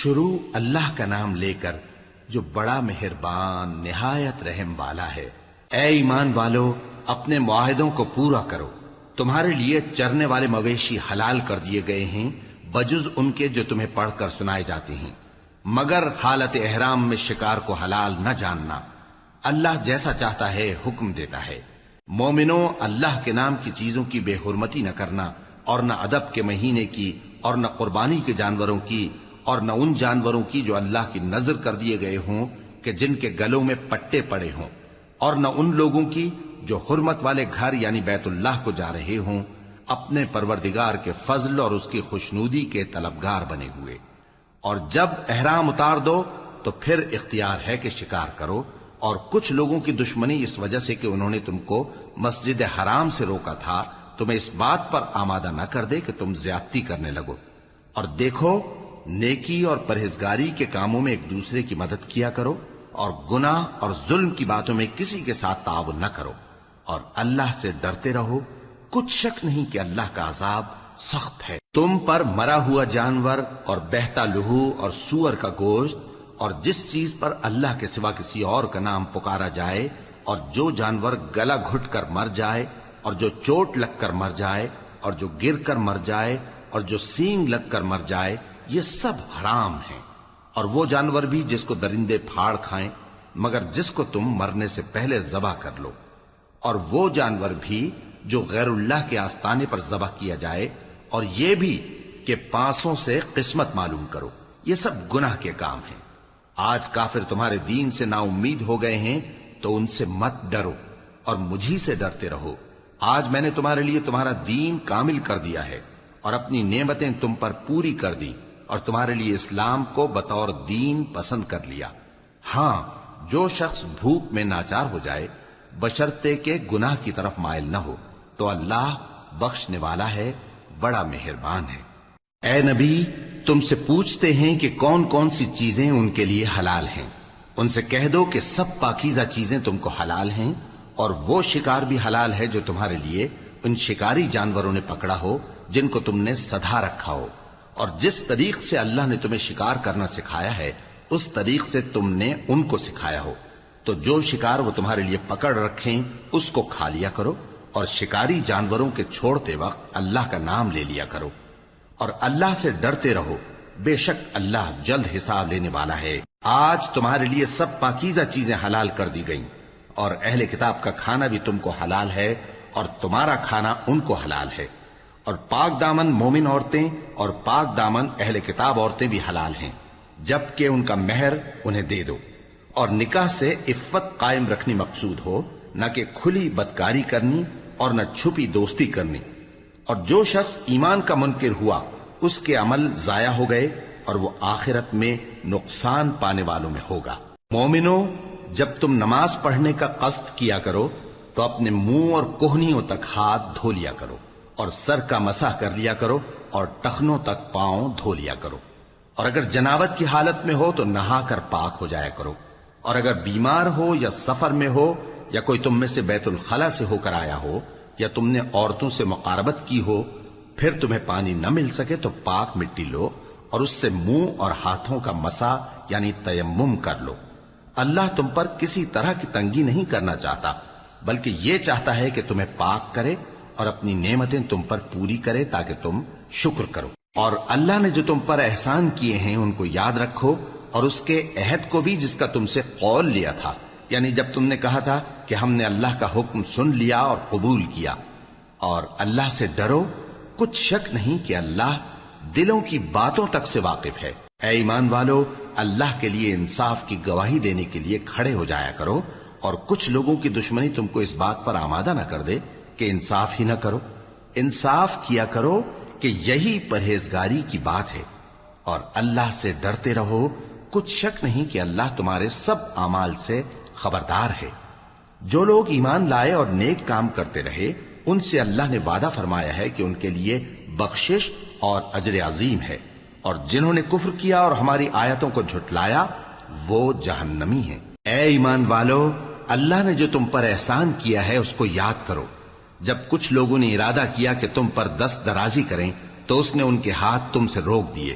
شروع اللہ کا نام لے کر جو بڑا مہربان نہایت رحم والا ہے۔ اے ایمان والو، اپنے معاہدوں کو پورا کرو۔ تمہارے لیے چرنے والے مویشی حلال کر دیے گئے ہیں بجز ان کے جو تمہیں پڑھ کر سنائے جاتے ہیں، مگر حالت احرام میں شکار کو حلال نہ جاننا۔ اللہ جیسا چاہتا ہے حکم دیتا ہے۔ مومنوں، اللہ کے نام کی چیزوں کی بے حرمتی نہ کرنا، اور نہ ادب کے مہینے کی، اور نہ قربانی کے جانوروں کی، اور نہ ان جانوروں کی جو اللہ کی نذر کر دیے گئے ہوں کہ جن کے گلوں میں پٹے پڑے ہوں، اور نہ ان لوگوں کی جو حرمت والے گھر یعنی بیت اللہ کو جا رہے ہوں، اپنے پروردگار کے فضل اور اس کی خوشنودی کے طلبگار بنے ہوئے۔ اور جب احرام اتار دو تو پھر اختیار ہے کہ شکار کرو، اور کچھ لوگوں کی دشمنی اس وجہ سے کہ انہوں نے تم کو مسجد حرام سے روکا تھا، تمہیں اس بات پر آمادہ نہ کر دے کہ تم زیادتی کرنے لگو۔ اور دیکھو، نیکی اور پرہیزگاری کے کاموں میں ایک دوسرے کی مدد کیا کرو، اور گناہ اور ظلم کی باتوں میں کسی کے ساتھ تعاون نہ کرو، اور اللہ سے ڈرتے رہو۔ کچھ شک نہیں کہ اللہ کا عذاب سخت ہے۔ تم پر مرا ہوا جانور اور بہتا لہو اور سور کا گوشت اور جس چیز پر اللہ کے سوا کسی اور کا نام پکارا جائے، اور جو جانور گلا گھٹ کر مر جائے، اور جو چوٹ لگ کر مر جائے، اور جو گر کر مر جائے، اور جو سینگ لگ کر مر جائے، یہ سب حرام ہیں۔ اور وہ جانور بھی جس کو درندے پھاڑ کھائیں، مگر جس کو تم مرنے سے پہلے ذبح کر لو۔ اور وہ جانور بھی جو غیر اللہ کے آستانے پر ذبح کیا جائے، اور یہ بھی کہ پانسوں سے قسمت معلوم کرو۔ یہ سب گناہ کے کام ہیں۔ آج کافر تمہارے دین سے نا امید ہو گئے ہیں تو ان سے مت ڈرو اور مجھی سے ڈرتے رہو۔ آج میں نے تمہارے لیے تمہارا دین کامل کر دیا ہے اور اپنی نعمتیں تم پر پوری کر دی، اور تمہارے لیے اسلام کو بطور دین پسند کر لیا۔ ہاں، جو شخص بھوک میں ناچار ہو جائے بشرطے کہ گناہ کی طرف مائل نہ ہو تو اللہ بخشنے والا ہے، بڑا مہربان ہے۔ اے نبی، تم سے پوچھتے ہیں کہ کون کون سی چیزیں ان کے لیے حلال ہیں۔ ان سے کہہ دو کہ سب پاکیزہ چیزیں تم کو حلال ہیں، اور وہ شکار بھی حلال ہے جو تمہارے لیے ان شکاری جانوروں نے پکڑا ہو جن کو تم نے سدھا رکھا ہو، اور جس طریق سے اللہ نے تمہیں شکار کرنا سکھایا ہے اس طریق سے تم نے ان کو سکھایا ہو۔ تو جو شکار وہ تمہارے لیے پکڑ رکھیں اس کو کھا لیا کرو، اور شکاری جانوروں کے چھوڑتے وقت اللہ کا نام لے لیا کرو، اور اللہ سے ڈرتے رہو، بے شک اللہ جلد حساب لینے والا ہے۔ آج تمہارے لیے سب پاکیزہ چیزیں حلال کر دی گئیں، اور اہل کتاب کا کھانا بھی تم کو حلال ہے، اور تمہارا کھانا ان کو حلال ہے۔ اور پاک دامن مومن عورتیں اور پاک دامن اہل کتاب عورتیں بھی حلال ہیں، جبکہ ان کا مہر انہیں دے دو۔ اور نکاح سے عفت قائم رکھنی مقصود ہو، نہ کہ کھلی بدکاری کرنی اور نہ چھپی دوستی کرنی۔ اور جو شخص ایمان کا منکر ہوا اس کے عمل ضائع ہو گئے، اور وہ آخرت میں نقصان پانے والوں میں ہوگا۔ مومنوں، جب تم نماز پڑھنے کا قصد کیا کرو تو اپنے منہ اور کوہنیوں تک ہاتھ دھو لیا کرو، اور سر کا مسح کر لیا کرو، اور ٹخنوں تک پاؤں دھو لیا کرو۔ اور اگر جنابت کی حالت میں ہو تو نہا کر پاک ہو جایا کرو۔ اور اگر بیمار ہو یا سفر میں ہو، یا کوئی تم میں سے بیت الخلا سے ہو کر آیا ہو، یا تم نے عورتوں سے مقاربت کی ہو، پھر تمہیں پانی نہ مل سکے تو پاک مٹی لو اور اس سے منہ اور ہاتھوں کا مسح یعنی تیمم کر لو۔ اللہ تم پر کسی طرح کی تنگی نہیں کرنا چاہتا، بلکہ یہ چاہتا ہے کہ تمہیں پاک کرے اور اپنی نعمتیں تم پر پوری کرے تاکہ تم شکر کرو۔ اور اللہ نے جو تم پر احسان کیے ہیں ان کو یاد رکھو، اور اس کے عہد کو بھی جس کا تم سے قول لیا تھا، یعنی جب تم نے کہا تھا کہ ہم نے اللہ کا حکم سن لیا اور قبول کیا۔ اور اللہ سے ڈرو، کچھ شک نہیں کہ اللہ دلوں کی باتوں تک سے واقف ہے۔ اے ایمان والو، اللہ کے لیے انصاف کی گواہی دینے کے لیے کھڑے ہو جایا کرو، اور کچھ لوگوں کی دشمنی تم کو اس بات پر آمادہ نہ کر دے کہ انصاف ہی نہ کرو۔ انصاف کیا کرو کہ یہی پرہیزگاری کی بات ہے، اور اللہ سے ڈرتے رہو، کچھ شک نہیں کہ اللہ تمہارے سب اعمال سے خبردار ہے۔ جو لوگ ایمان لائے اور نیک کام کرتے رہے ان سے اللہ نے وعدہ فرمایا ہے کہ ان کے لیے بخشش اور اجر عظیم ہے، اور جنہوں نے کفر کیا اور ہماری آیتوں کو جھٹلایا وہ جہنمی ہیں۔ اے ایمان والو، اللہ نے جو تم پر احسان کیا ہے اس کو یاد کرو۔ جب کچھ لوگوں نے ارادہ کیا کہ تم پر دست درازی کریں تو اس نے ان کے ہاتھ تم سے روک دیے،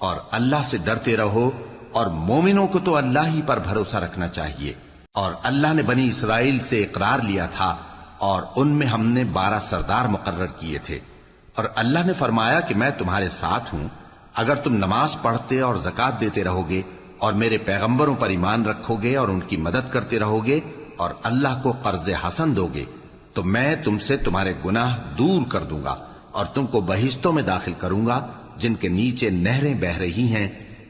اور اللہ سے ڈرتے رہو، اور مومنوں کو تو اللہ ہی پر بھروسہ رکھنا چاہیے۔ اور اللہ نے بنی اسرائیل سے اقرار لیا تھا، اور ان میں ہم نے 12 سردار مقرر کیے تھے، اور اللہ نے فرمایا کہ میں تمہارے ساتھ ہوں، اگر تم نماز پڑھتے اور زکوٰۃ دیتے رہو گے اور میرے پیغمبروں پر ایمان رکھو گے اور ان کی مدد کرتے رہو گے اور اللہ کو قرض حسن دو گے، تو میں تم سے تمہارے گناہ دور کر دوں گا اور تم کو بہشتوں میں داخل کروں گا جن کے نیچے نہریں بہ رہی ہیں۔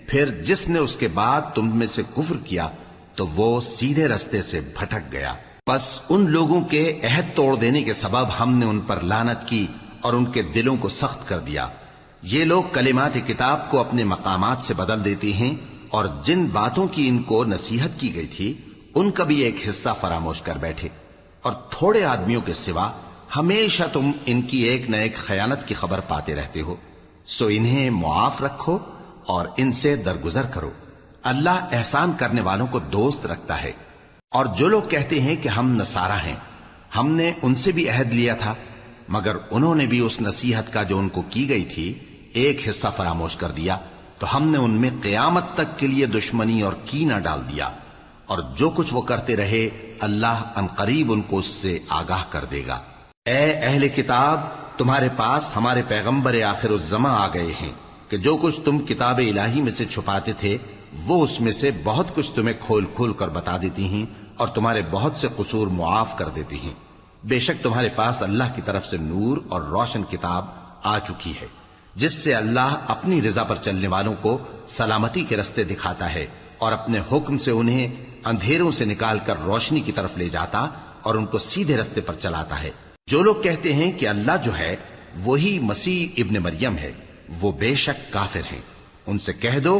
پھر جس نے اس کے بعد تم میں سے کفر کیا تو وہ سیدھے رستے سے بھٹک گیا۔ پس ان لوگوں کے عہد توڑ دینے کے سبب ہم نے ان پر لعنت کی اور ان کے دلوں کو سخت کر دیا۔ یہ لوگ کلمات کتاب کو اپنے مقامات سے بدل دیتے ہیں، اور جن باتوں کی ان کو نصیحت کی گئی تھی ان کا بھی ایک حصہ فراموش کر بیٹھے، اور تھوڑے آدمیوں کے سوا ہمیشہ تم ان کی ایک نہ ایک خیانت کی خبر پاتے رہتے ہو، سو انہیں معاف رکھو اور ان سے درگزر کرو۔ اللہ احسان کرنے والوں کو دوست رکھتا ہے۔ اور جو لوگ کہتے ہیں کہ ہم نصارہ ہیں، ہم نے ان سے بھی عہد لیا تھا، مگر انہوں نے بھی اس نصیحت کا جو ان کو کی گئی تھی ایک حصہ فراموش کر دیا، تو ہم نے ان میں قیامت تک کے لیے دشمنی اور کینہ ڈال دیا، اور جو کچھ وہ کرتے رہے اللہ عنقریب ان کو اس سے آگاہ کر دے گا۔ اے اہل کتاب، تمہارے پاس ہمارے پیغمبر آخر الزماں آ گئے ہیں کہ جو کچھ تم کتاب الہی میں سے چھپاتے تھے وہ اس میں سے بہت کچھ تمہیں کھول کھول کر بتا دیتی ہیں اور تمہارے بہت سے قصور معاف کر دیتی ہیں۔ بے شک تمہارے پاس اللہ کی طرف سے نور اور روشن کتاب آ چکی ہے، جس سے اللہ اپنی رضا پر چلنے والوں کو سلامتی کے رستے دکھاتا ہے اور اپنے حکم سے انہیں اندھیروں سے نکال کر روشنی کی طرف لے جاتا اور ان کو سیدھے رستے پر چلاتا ہے۔ جو لوگ کہتے ہیں کہ اللہ جو ہے وہی مسیح ابن مریم ہے، وہ بے شک کافر ہیں۔ ان سے کہہ دو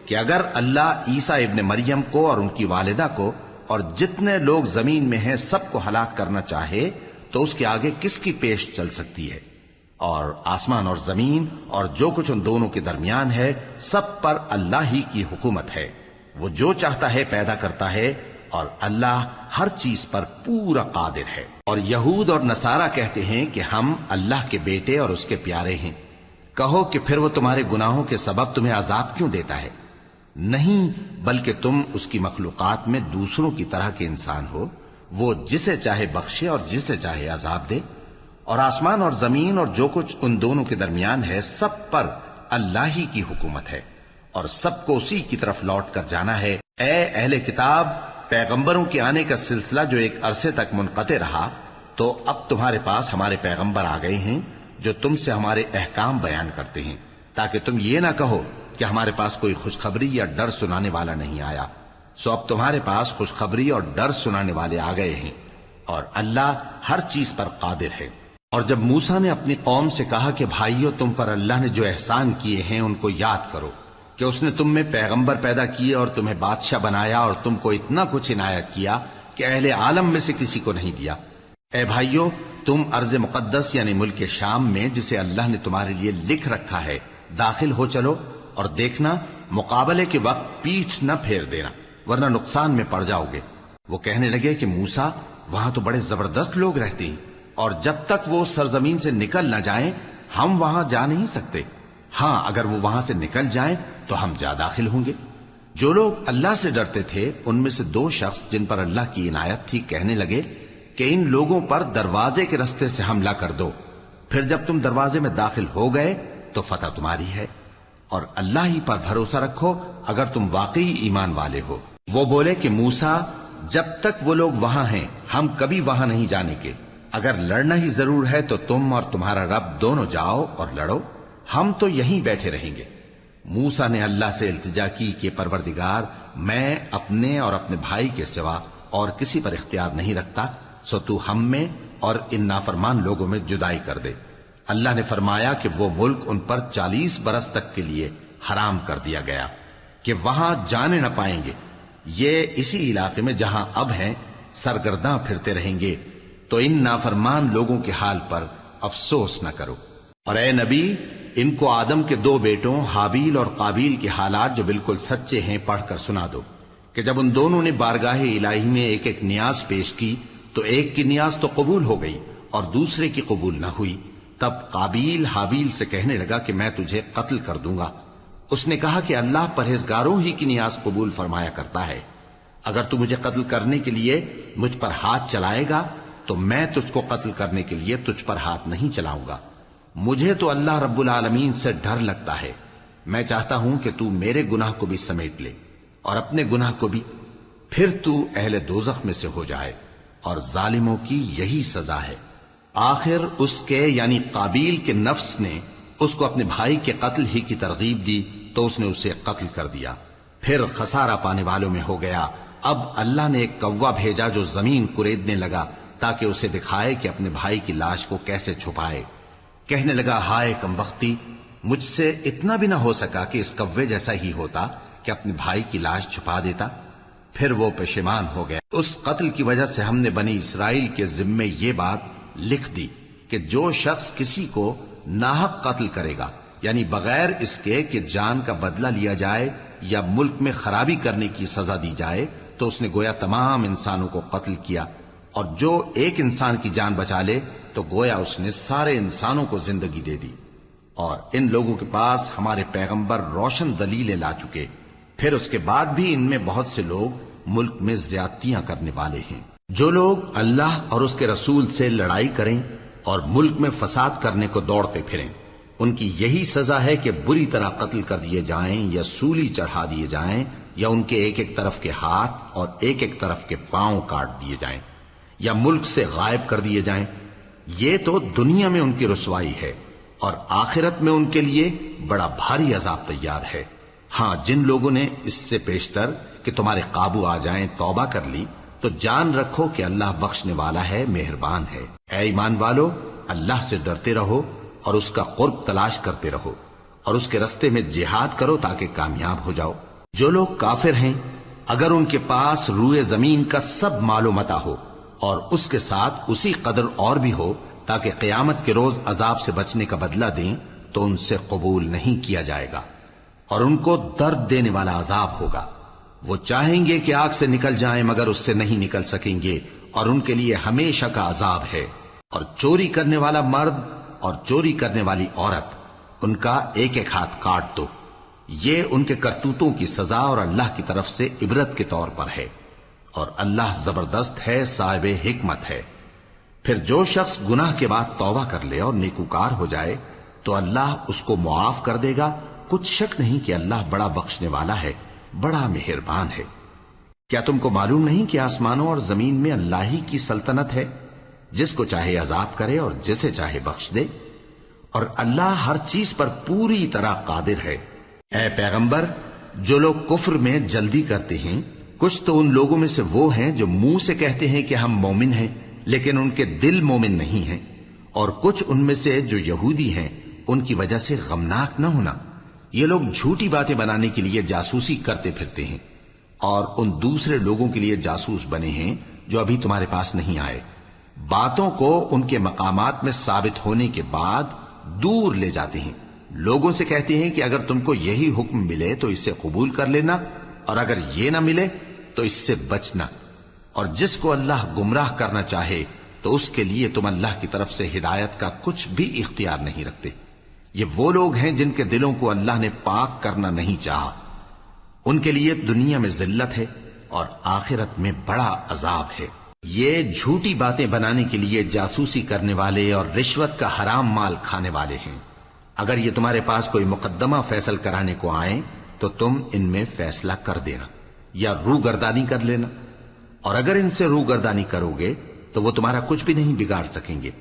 کہ اگر اللہ عیسیٰ ابن مریم کو اور ان کی والدہ کو اور جتنے لوگ زمین میں ہیں سب کو ہلاک کرنا چاہے تو اس کے آگے کس کی پیش چل سکتی ہے؟ اور آسمان اور زمین اور جو کچھ ان دونوں کے درمیان ہے سب پر اللہ ہی کی حکومت ہے، وہ جو چاہتا ہے پیدا کرتا ہے، اور اللہ ہر چیز پر پورا قادر ہے۔ اور یہود اور نصارہ کہتے ہیں کہ ہم اللہ کے بیٹے اور اس کے پیارے ہیں۔ کہو کہ پھر وہ تمہارے گناہوں کے سبب تمہیں عذاب کیوں دیتا ہے؟ نہیں، بلکہ تم اس کی مخلوقات میں دوسروں کی طرح کے انسان ہو، وہ جسے چاہے بخشے اور جسے چاہے عذاب دے۔ اور آسمان اور زمین اور جو کچھ ان دونوں کے درمیان ہے سب پر اللہ ہی کی حکومت ہے، اور سب کو اسی کی طرف لوٹ کر جانا ہے۔ اے اہل کتاب، پیغمبروں کے آنے کا سلسلہ جو ایک عرصے تک منقطع رہا، تو اب تمہارے پاس ہمارے پیغمبر آ گئے ہیں جو تم سے ہمارے احکام بیان کرتے ہیں، تاکہ تم یہ نہ کہو کہ ہمارے پاس کوئی خوشخبری یا ڈر سنانے والا نہیں آیا۔ سو اب تمہارے پاس خوشخبری اور ڈر سنانے والے آ گئے ہیں، اور اللہ ہر چیز پر قادر ہے۔ اور جب موسیٰ نے اپنی قوم سے کہا کہ بھائیو، تم پر اللہ نے جو احسان کیے ہیں ان کو یاد کرو، کہ اس نے تم میں پیغمبر پیدا کیے اور تمہیں بادشاہ بنایا اور تم کو اتنا کچھ عنایت کیا کہ اہل عالم میں سے کسی کو نہیں دیا۔ اے بھائیو، تم ارض مقدس یعنی ملک شام میں جسے اللہ نے تمہارے لیے لکھ رکھا ہے داخل ہو چلو، اور دیکھنا مقابلے کے وقت پیٹھ نہ پھیر دینا ورنہ نقصان میں پڑ جاؤ گے۔ وہ کہنے لگے کہ موسیٰ، وہاں تو بڑے زبردست لوگ رہتے ہیں، اور جب تک وہ سرزمین سے نکل نہ جائیں ہم وہاں جا نہیں سکتے۔ ہاں، اگر وہ وہاں سے نکل جائیں تو ہم جا داخل ہوں گے۔ جو لوگ اللہ سے ڈرتے تھے ان میں سے 2 شخص جن پر اللہ کی عنایت تھی کہنے لگے کہ ان لوگوں پر دروازے کے رستے سے حملہ کر دو، پھر جب تم دروازے میں داخل ہو گئے تو فتح تمہاری ہے، اور اللہ ہی پر بھروسہ رکھو اگر تم واقعی ایمان والے ہو۔ وہ بولے کہ موسیٰ، جب تک وہ لوگ وہاں ہیں ہم کبھی وہاں نہیں جانے کے، اگر لڑنا ہی ضرور ہے تو تم اور تمہارا رب دونوں جاؤ اور لڑو، ہم تو یہیں بیٹھے رہیں گے۔ موسیٰ نے اللہ سے التجا کی کہ پروردگار، میں اپنے اور اپنے بھائی کے سوا اور کسی پر اختیار نہیں رکھتا، سو تو ہم میں اور ان نافرمان لوگوں میں جدائی کر دے۔ اللہ نے فرمایا کہ وہ ملک ان پر 40 برس تک کے لیے حرام کر دیا گیا کہ وہاں جانے نہ پائیں گے۔ یہ اسی علاقے میں جہاں اب ہیں سرگرداں پھرتے رہیں گے، تو ان نافرمان لوگوں کے حال پر افسوس نہ کرو۔ اور اے نبی، ان کو آدم کے 2 بیٹوں حابیل اور قابیل کے حالات جو بالکل سچے ہیں پڑھ کر سنا دو کہ جب ان دونوں نے بارگاہ الہی میں ایک ایک نیاز پیش کی تو ایک کی نیاز تو قبول ہو گئی اور دوسرے کی قبول نہ ہوئی۔ تب قابیل حابیل سے کہنے لگا کہ میں تجھے قتل کر دوں گا، اس نے کہا کہ اللہ پرہیزگاروں ہی کی نیاز قبول فرمایا کرتا ہے. اگر تو مجھے قتل کرنے کے لیے مجھ پر ہاتھ چلائے گا تو میں تجھ کو قتل کرنے کے لیے تجھ پر ہاتھ نہیں چلاؤں گا. مجھے تو اللہ رب العالمین سے ڈر لگتا ہے. میں چاہتا ہوں کہ تو میرے گناہ کو بھی سمیٹ لے اور اپنے گناہ کو بھی، پھر تو اہل دوزخ میں سے ہو جائے، اور ظالموں کی یہی سزا ہے. آخر اس کے یعنی قابیل کے نفس نے اس کو اپنے بھائی کے قتل ہی کی ترغیب دی تو اس نے اسے قتل کر دیا. پھر خسارہ پانے والوں میں ہو گیا. اب اللہ نے ایک کوا بھیجا جو زمین کریدنے لگا تاکہ اسے دکھائے کہ اپنے بھائی کی لاش کو کیسے چھپائے. کہنے لگا، ہائے کمبختی، مجھ سے اتنا بھی نہ ہو سکا کہ اس کوے جیسا ہی ہوتا کہ اپنے بھائی کی لاش چھپا دیتا. پھر وہ پشیمان ہو گیا. اس قتل کی وجہ سے ہم نے بنی اسرائیل کے ذمے یہ بات لکھ دی کہ جو شخص کسی کو ناحق قتل کرے گا، یعنی بغیر اس کے کہ جان کا بدلہ لیا جائے یا ملک میں خرابی کرنے کی سزا دی جائے، تو اس نے گویا تمام انسانوں کو قتل کیا. اور جو ایک انسان کی جان بچا لے تو گویا اس نے سارے انسانوں کو زندگی دے دی. اور ان لوگوں کے پاس ہمارے پیغمبر روشن دلیلیں لا چکے، پھر اس کے بعد بھی ان میں بہت سے لوگ ملک میں زیادتیاں کرنے والے ہیں. جو لوگ اللہ اور اس کے رسول سے لڑائی کریں اور ملک میں فساد کرنے کو دوڑتے پھریں، ان کی یہی سزا ہے کہ بری طرح قتل کر دیے جائیں یا سولی چڑھا دیے جائیں، یا ان کے ایک ایک طرف کے ہاتھ اور ایک ایک طرف کے پاؤں کاٹ دیے جائیں، یا ملک سے غائب کر دیے جائیں. یہ تو دنیا میں ان کی رسوائی ہے، اور آخرت میں ان کے لیے بڑا بھاری عذاب تیار ہے. ہاں، جن لوگوں نے اس سے پیشتر کہ تمہارے قابو آ جائیں توبہ کر لی تو جان رکھو کہ اللہ بخشنے والا ہے، مہربان ہے. اے ایمان والو، اللہ سے ڈرتے رہو اور اس کا قرب تلاش کرتے رہو، اور اس کے رستے میں جہاد کرو تاکہ کامیاب ہو جاؤ. جو لوگ کافر ہیں، اگر ان کے پاس روئے زمین کا سب مال و متاع ہو اور اس کے ساتھ اسی قدر اور بھی ہو تاکہ قیامت کے روز عذاب سے بچنے کا بدلہ دیں، تو ان سے قبول نہیں کیا جائے گا، اور ان کو درد دینے والا عذاب ہوگا. وہ چاہیں گے کہ آگ سے نکل جائیں مگر اس سے نہیں نکل سکیں گے، اور ان کے لیے ہمیشہ کا عذاب ہے. اور چوری کرنے والا مرد اور چوری کرنے والی عورت، ان کا ایک ایک ہاتھ کاٹ دو. یہ ان کے کرتوتوں کی سزا اور اللہ کی طرف سے عبرت کے طور پر ہے، اور اللہ زبردست ہے، صاحب حکمت ہے. پھر جو شخص گناہ کے بعد توبہ کر لے اور نیکوکار ہو جائے تو اللہ اس کو معاف کر دے گا. کچھ شک نہیں کہ اللہ بڑا بخشنے والا ہے، بڑا مہربان ہے. کیا تم کو معلوم نہیں کہ آسمانوں اور زمین میں اللہ ہی کی سلطنت ہے، جس کو چاہے عذاب کرے اور جسے چاہے بخش دے، اور اللہ ہر چیز پر پوری طرح قادر ہے. اے پیغمبر، جو لوگ کفر میں جلدی کرتے ہیں، کچھ تو ان لوگوں میں سے وہ ہیں جو منہ سے کہتے ہیں کہ ہم مومن ہیں لیکن ان کے دل مومن نہیں ہیں، اور کچھ ان میں سے جو یہودی ہیں، ان کی وجہ سے غمناک نہ ہونا. یہ لوگ جھوٹی باتیں بنانے کے لیے جاسوسی کرتے پھرتے ہیں، اور ان دوسرے لوگوں کے لیے جاسوس بنے ہیں جو ابھی تمہارے پاس نہیں آئے. باتوں کو ان کے مقامات میں ثابت ہونے کے بعد دور لے جاتے ہیں. لوگوں سے کہتے ہیں کہ اگر تم کو یہی حکم ملے تو اسے قبول کر لینا، اور اگر یہ نہ ملے تو اس سے بچنا. اور جس کو اللہ گمراہ کرنا چاہے تو اس کے لیے تم اللہ کی طرف سے ہدایت کا کچھ بھی اختیار نہیں رکھتے. یہ وہ لوگ ہیں جن کے دلوں کو اللہ نے پاک کرنا نہیں چاہا. ان کے لیے دنیا میں ذلت ہے اور آخرت میں بڑا عذاب ہے. یہ جھوٹی باتیں بنانے کے لیے جاسوسی کرنے والے اور رشوت کا حرام مال کھانے والے ہیں. اگر یہ تمہارے پاس کوئی مقدمہ فیصل کرانے کو آئیں تو تم ان میں فیصلہ کر دینا یا روگردانی کر لینا، اور اگر ان سے روگردانی کرو گے تو وہ تمہارا کچھ بھی نہیں بگاڑ سکیں گے.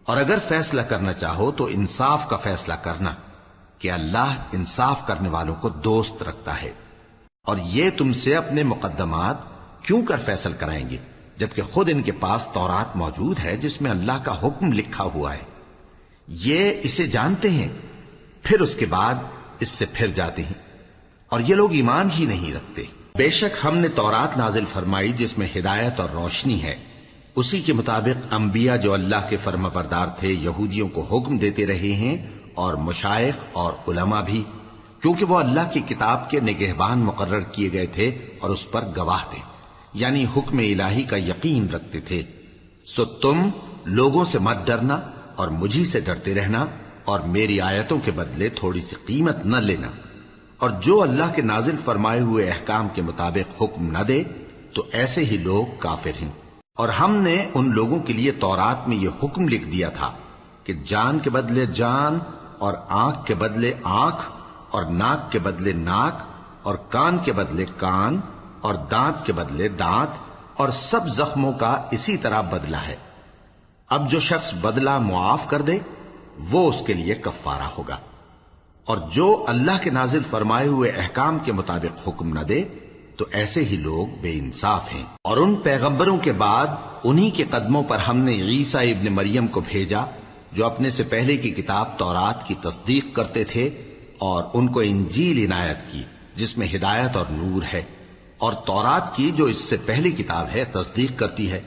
اور اگر فیصلہ کرنا چاہو تو انصاف کا فیصلہ کرنا، کہ اللہ انصاف کرنے والوں کو دوست رکھتا ہے. اور یہ تم سے اپنے مقدمات کیوں کر فیصل کرائیں گے جبکہ خود ان کے پاس تورات موجود ہے جس میں اللہ کا حکم لکھا ہوا ہے. یہ اسے جانتے ہیں، پھر اس کے بعد اس سے پھر جاتے ہیں، اور یہ لوگ ایمان ہی نہیں رکھتے. بے شک ہم نے تورات نازل فرمائی جس میں ہدایت اور روشنی ہے. اسی کے مطابق انبیاء جو اللہ کے فرما بردار تھے یہودیوں کو حکم دیتے رہے ہیں، اور مشائخ اور علماء بھی، کیونکہ وہ اللہ کی کتاب کے نگہبان مقرر کیے گئے تھے اور اس پر گواہ تھے، یعنی حکم الہی کا یقین رکھتے تھے. سو تم لوگوں سے مت ڈرنا اور مجھی سے ڈرتے رہنا، اور میری آیتوں کے بدلے تھوڑی سی قیمت نہ لینا. اور جو اللہ کے نازل فرمائے ہوئے احکام کے مطابق حکم نہ دے تو ایسے ہی لوگ کافر ہیں۔ اور ہم نے ان لوگوں کے لیے تورات میں یہ حکم لکھ دیا تھا کہ جان کے بدلے جان، اور آنکھ کے بدلے آنکھ، اور ناک کے بدلے ناک، اور کان کے بدلے کان، اور دانت کے بدلے دانت، اور سب زخموں کا اسی طرح بدلہ ہے۔ اب جو شخص بدلہ معاف کر دے وہ اس کے لیے کفارہ ہوگا، اور جو اللہ کے نازل فرمائے ہوئے احکام کے مطابق حکم نہ دے تو ایسے ہی لوگ بے انصاف ہیں۔ اور ان پیغمبروں کے بعد انہی کے قدموں پر ہم نے عیسیٰ ابن مریم کو بھیجا جو اپنے سے پہلے کی کتاب تورات کی تصدیق کرتے تھے، اور ان کو انجیل عنایت کی جس میں ہدایت اور نور ہے، اور تورات کی جو اس سے پہلی کتاب ہے تصدیق کرتی ہے،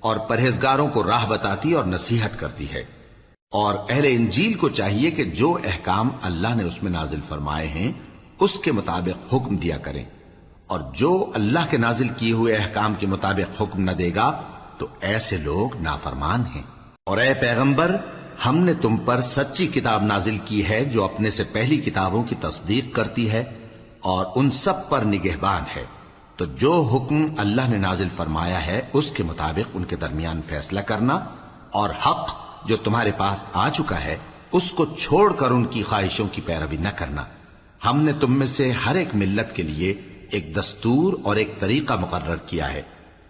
اور پرہیزگاروں کو راہ بتاتی اور نصیحت کرتی ہے۔ اور اہل انجیل کو چاہیے کہ جو احکام اللہ نے اس میں نازل فرمائے ہیں اس کے مطابق حکم دیا کریں، اور جو اللہ کے نازل کیے ہوئے احکام کے مطابق حکم نہ دے گا تو ایسے لوگ نافرمان ہیں۔ اور اے پیغمبر، ہم نے تم پر سچی کتاب نازل کی ہے جو اپنے سے پہلی کتابوں کی تصدیق کرتی ہے اور ان سب پر نگہبان ہے، تو جو حکم اللہ نے نازل فرمایا ہے اس کے مطابق ان کے درمیان فیصلہ کرنا، اور حق جو تمہارے پاس آ چکا ہے اس کو چھوڑ کر ان کی خواہشوں کی پیروی نہ کرنا۔ ہم نے تم میں سے ہر ایک ملت کے لیے ایک دستور اور ایک طریقہ مقرر کیا ہے،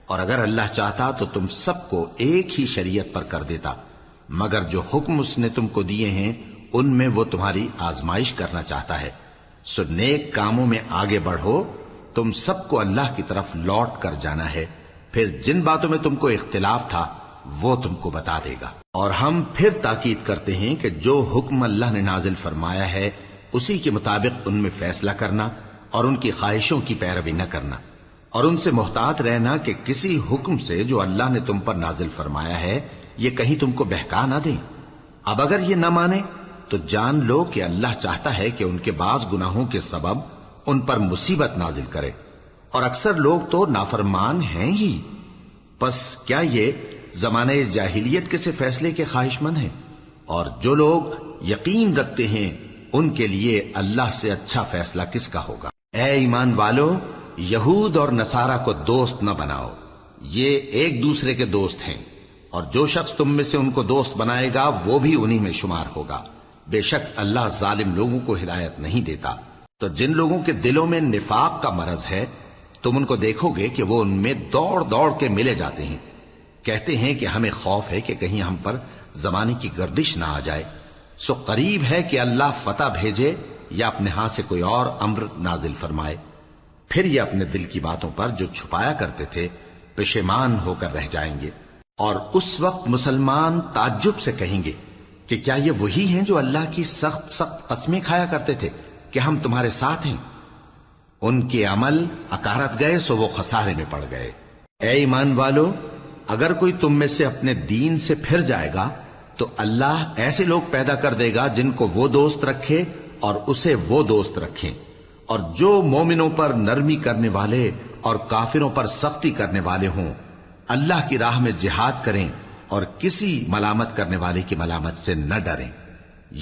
اور اگر اللہ چاہتا تو تم سب کو ایک ہی شریعت پر کر دیتا، مگر جو حکم اس نے تم کو دیے ہیں ان میں وہ تمہاری آزمائش کرنا چاہتا ہے۔ سو نیک کاموں میں آگے بڑھو، تم سب کو اللہ کی طرف لوٹ کر جانا ہے، پھر جن باتوں میں تم کو اختلاف تھا وہ تم کو بتا دے گا۔ اور ہم پھر تاکید کرتے ہیں کہ جو حکم اللہ نے نازل فرمایا ہے اسی کے مطابق ان میں فیصلہ کرنا، اور ان کی خواہشوں کی پیروی نہ کرنا، اور ان سے محتاط رہنا کہ کسی حکم سے جو اللہ نے تم پر نازل فرمایا ہے یہ کہیں تم کو بہکا نہ دیں۔ اب اگر یہ نہ مانے تو جان لو کہ اللہ چاہتا ہے کہ ان کے بعض گناہوں کے سبب ان پر مصیبت نازل کرے، اور اکثر لوگ تو نافرمان ہیں ہی۔ پس کیا یہ زمانہ جاہلیت کے سے فیصلے کے خواہش مند ہیں؟ اور جو لوگ یقین رکھتے ہیں ان کے لیے اللہ سے اچھا فیصلہ کس کا ہوگا؟ اے ایمان والو، یہود اور نصارہ کو دوست نہ بناؤ، یہ ایک دوسرے کے دوست ہیں، اور جو شخص تم میں سے ان کو دوست بنائے گا وہ بھی انہی میں شمار ہوگا۔ بے شک اللہ ظالم لوگوں کو ہدایت نہیں دیتا۔ تو جن لوگوں کے دلوں میں نفاق کا مرض ہے تم ان کو دیکھو گے کہ وہ ان میں دوڑ دوڑ کے ملے جاتے ہیں، کہتے ہیں کہ ہمیں خوف ہے کہ کہیں ہم پر زمانے کی گردش نہ آ جائے۔ سو قریب ہے کہ اللہ فتح بھیجے یا اپنے ہاں سے کوئی اور امر نازل فرمائے، پھر یہ اپنے دل کی باتوں پر جو چھپایا کرتے تھے پشیمان ہو کر رہ جائیں گے۔ اور اس وقت مسلمان تعجب سے کہیں گے کہ کیا یہ وہی ہیں جو اللہ کی سخت سخت قسمیں کھایا کرتے تھے کہ ہم تمہارے ساتھ ہیں؟ ان کے عمل اکارت گئے سو وہ خسارے میں پڑ گئے۔ اے ایمان والو، اگر کوئی تم میں سے اپنے دین سے پھر جائے گا تو اللہ ایسے لوگ پیدا کر دے گا جن کو وہ دوست رکھے اور اسے وہ دوست رکھیں، اور جو مومنوں پر نرمی کرنے والے اور کافروں پر سختی کرنے والے ہوں، اللہ کی راہ میں جہاد کریں اور کسی ملامت کرنے والے کی ملامت سے نہ ڈریں۔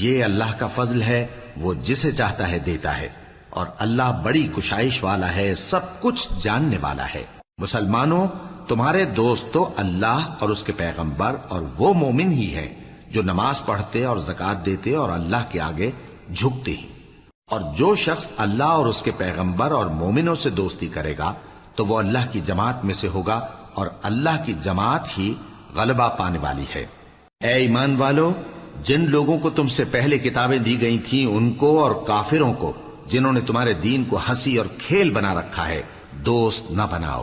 یہ اللہ کا فضل ہے، وہ جسے چاہتا ہے دیتا ہے، اور اللہ بڑی کشائش والا ہے، سب کچھ جاننے والا ہے۔ مسلمانوں، تمہارے دوست تو اللہ اور اس کے پیغمبر اور وہ مومن ہی ہیں جو نماز پڑھتے اور زکوٰۃ دیتے اور اللہ کے آگے جھکتے ہیں۔ اور جو شخص اللہ اور اس کے پیغمبر اور مومنوں سے دوستی کرے گا تو وہ اللہ کی جماعت میں سے ہوگا، اور اللہ کی جماعت ہی غلبہ پانے والی ہے۔ اے ایمان والو، جن لوگوں کو تم سے پہلے کتابیں دی گئی تھیں ان کو اور کافروں کو جنہوں نے تمہارے دین کو ہنسی اور کھیل بنا رکھا ہے دوست نہ بناؤ،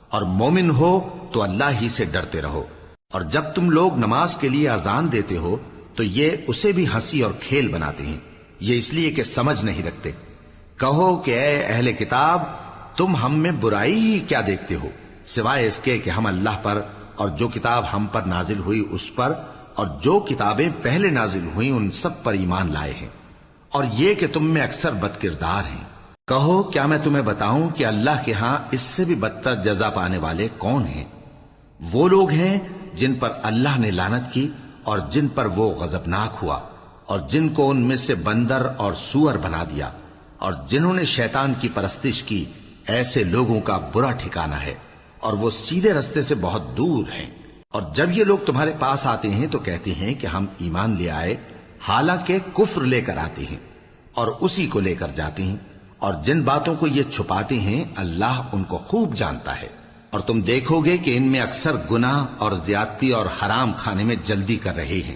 اور مومن ہو تو اللہ ہی سے ڈرتے رہو۔ اور جب تم لوگ نماز کے لیے اذان دیتے ہو تو یہ اسے بھی ہنسی اور کھیل بناتے ہیں، یہ اس لیے کہ سمجھ نہیں رکھتے۔ کہو کہ اے اہل کتاب، تم ہم میں برائی ہی کیا دیکھتے ہو، سوائے اس کے کہ ہم اللہ پر اور جو کتاب ہم پر نازل ہوئی اس پر اور جو کتابیں پہلے نازل ہوئیں ان سب پر ایمان لائے ہیں، اور یہ کہ تم میں اکثر بد کردار ہیں۔ کہو کیا میں تمہیں بتاؤں کہ اللہ کے ہاں اس سے بھی بدتر جزا پانے والے کون ہیں؟ وہ لوگ ہیں جن پر اللہ نے لعنت کی اور جن پر وہ غضبناک ہوا، اور جن کو ان میں سے بندر اور سور بنا دیا، اور جنہوں نے شیطان کی پرستش کی ایسے لوگوں کا برا ٹھکانہ ہے، اور وہ سیدھے رستے سے بہت دور ہیں۔ اور جب یہ لوگ تمہارے پاس آتے ہیں تو کہتے ہیں کہ ہم ایمان لے آئے، حالانکہ کفر لے کر آتے ہیں اور اسی کو لے کر جاتے ہیں، اور جن باتوں کو یہ چھپاتے ہیں اللہ ان کو خوب جانتا ہے۔ اور تم دیکھو گے کہ ان میں اکثر گناہ اور زیادتی اور حرام کھانے میں جلدی کر رہے ہیں۔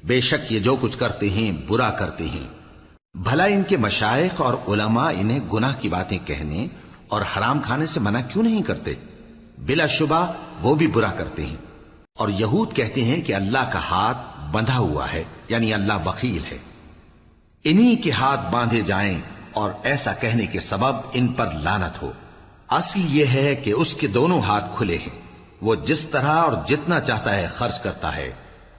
بے شک یہ جو کچھ کرتے ہیں برا کرتے ہیں۔ بھلا ان کے مشائخ اور علماء انہیں گناہ کی باتیں کہنے اور حرام کھانے سے منع کیوں نہیں کرتے؟ بلا شبہ وہ بھی برا کرتے ہیں۔ اور یہود کہتے ہیں کہ اللہ کا ہاتھ بندھا ہوا ہے، یعنی اللہ بخیل ہے۔ انہی کے ہاتھ باندھے جائیں اور ایسا کہنے کے سبب ان پر لعنت ہو۔ اصل یہ ہے کہ اس کے دونوں ہاتھ کھلے ہیں، وہ جس طرح اور جتنا چاہتا ہے خرچ کرتا ہے۔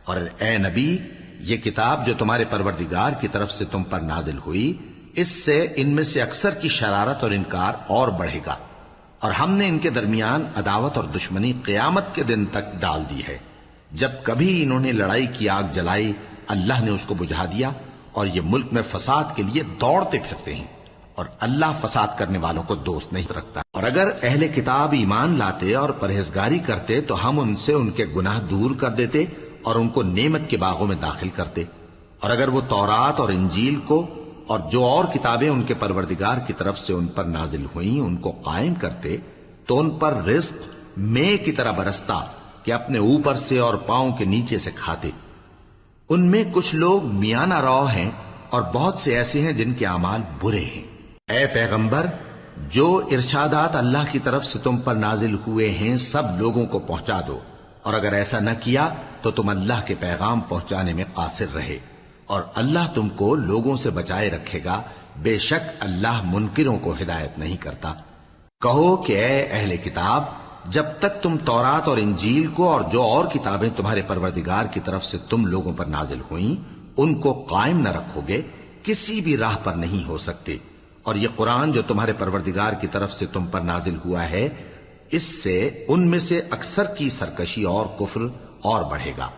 اور اے نبی، یہ کتاب جو تمہارے پروردگار کی طرف سے تم پر نازل ہوئی، اس سے ان میں سے اکثر کی شرارت اور انکار اور بڑھے گا، اور ہم نے ان کے درمیان عداوت اور دشمنی قیامت کے دن تک ڈال دی ہے۔ جب کبھی انہوں نے لڑائی کی آگ جلائی، اللہ نے اس کو بجھا دیا، اور یہ ملک میں فساد کے لیے دوڑتے پھرتے ہیں، اور اللہ فساد کرنے والوں کو دوست نہیں رکھتا۔ اور اگر اہل کتاب ایمان لاتے اور پرہیزگاری کرتے تو ہم ان سے ان کے گناہ دور کر دیتے اور ان کو نعمت کے باغوں میں داخل کرتے۔ اور اگر وہ تورات اور انجیل کو اور جو اور کتابیں ان کے پروردگار کی طرف سے ان پر نازل ہوئیں ان کو قائم کرتے تو ان پر رزق مے کی طرح برستا کہ اپنے اوپر سے اور پاؤں کے نیچے سے کھاتے۔ ان میں کچھ لوگ میانہ رو ہیں اور بہت سے ایسے ہیں جن کے اعمال برے ہیں۔ اے پیغمبر، جو ارشادات اللہ کی طرف سے تم پر نازل ہوئے ہیں سب لوگوں کو پہنچا دو، اور اگر ایسا نہ کیا تو تم اللہ کے پیغام پہنچانے میں قاصر رہے، اور اللہ تم کو لوگوں سے بچائے رکھے گا، بے شک اللہ منکروں کو ہدایت نہیں کرتا۔ کہو کہ اے اہل کتاب، جب تک تم تورات اور انجیل کو اور جو اور کتابیں تمہارے پروردگار کی طرف سے تم لوگوں پر نازل ہوئیں ان کو قائم نہ رکھو گے، کسی بھی راہ پر نہیں ہو سکتے۔ اور یہ قرآن جو تمہارے پروردگار کی طرف سے تم پر نازل ہوا ہے، اس سے ان میں سے اکثر کی سرکشی اور کفر اور بڑھے گا،